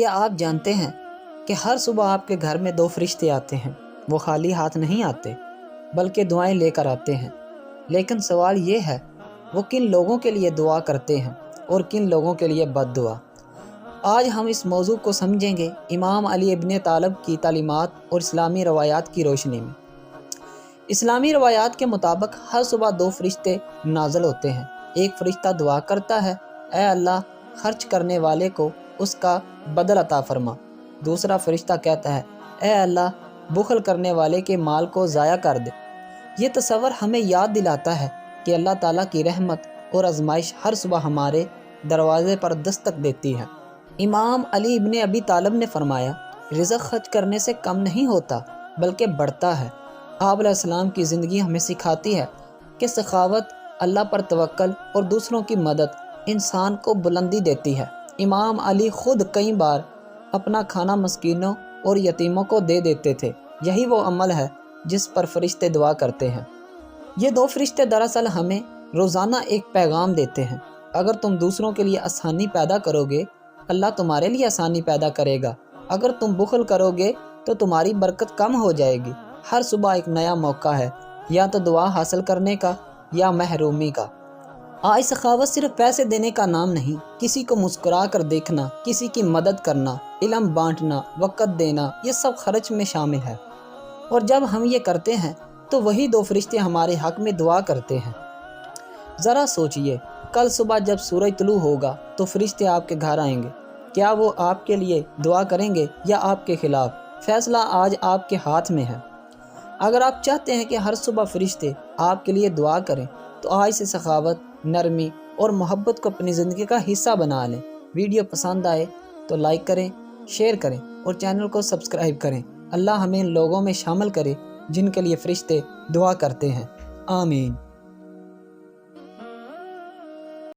کیا آپ جانتے ہیں کہ ہر صبح آپ کے گھر میں 2 فرشتے آتے ہیں؟ وہ خالی ہاتھ نہیں آتے بلکہ دعائیں لے کر آتے ہیں۔ لیکن سوال یہ ہے، وہ کن لوگوں کے لیے دعا کرتے ہیں اور کن لوگوں کے لیے بد دعا؟ آج ہم اس موضوع کو سمجھیں گے امام علی ابن طالب کی تعلیمات اور اسلامی روایات کی روشنی میں۔ اسلامی روایات کے مطابق ہر صبح 2 فرشتے نازل ہوتے ہیں۔ ایک فرشتہ دعا کرتا ہے، اے اللہ خرچ کرنے والے کو اس کا بدل عطا فرما۔ دوسرا فرشتہ کہتا ہے، اے اللہ بخل کرنے والے کے مال کو ضائع کر دے۔ یہ تصور ہمیں یاد دلاتا ہے کہ اللہ تعالیٰ کی رحمت اور آزمائش ہر صبح ہمارے دروازے پر دستک دیتی ہے۔ امام علی ابن ابی طالب نے فرمایا، رزق خرچ کرنے سے کم نہیں ہوتا بلکہ بڑھتا ہے۔ آپ علیہ السلام کی زندگی ہمیں سکھاتی ہے کہ سخاوت، اللہ پر توکل اور دوسروں کی مدد انسان کو بلندی دیتی ہے۔ امام علی خود کئی بار اپنا کھانا مسکینوں اور یتیموں کو دے دیتے تھے۔ یہی وہ عمل ہے جس پر فرشتے دعا کرتے ہیں۔ یہ 2 فرشتے دراصل ہمیں روزانہ ایک پیغام دیتے ہیں، اگر تم دوسروں کے لیے آسانی پیدا کرو گے، اللہ تمہارے لیے آسانی پیدا کرے گا۔ اگر تم بخل کرو گے تو تمہاری برکت کم ہو جائے گی۔ ہر صبح ایک نیا موقع ہے، یا تو دعا حاصل کرنے کا یا محرومی کا۔ آج سخاوت صرف پیسے دینے کا نام نہیں، کسی کو مسکرا کر دیکھنا، کسی کی مدد کرنا، علم بانٹنا، وقت دینا، یہ سب خرچ میں شامل ہے۔ اور جب ہم یہ کرتے ہیں تو وہی 2 فرشتے ہمارے حق میں دعا کرتے ہیں۔ ذرا سوچئے، کل صبح جب سورج طلوع ہوگا تو فرشتے آپ کے گھر آئیں گے۔ کیا وہ آپ کے لیے دعا کریں گے یا آپ کے خلاف؟ فیصلہ آج آپ کے ہاتھ میں ہے۔ اگر آپ چاہتے ہیں کہ ہر صبح فرشتے آپ کے لیے دعا کریں تو آج سے سخاوت، نرمی اور محبت کو اپنی زندگی کا حصہ بنا لیں۔ ویڈیو پسند آئے تو لائک کریں، شیئر کریں اور چینل کو سبسکرائب کریں۔ اللہ ہمیں ان لوگوں میں شامل کرے جن کے لیے فرشتے دعا کرتے ہیں۔ آمین۔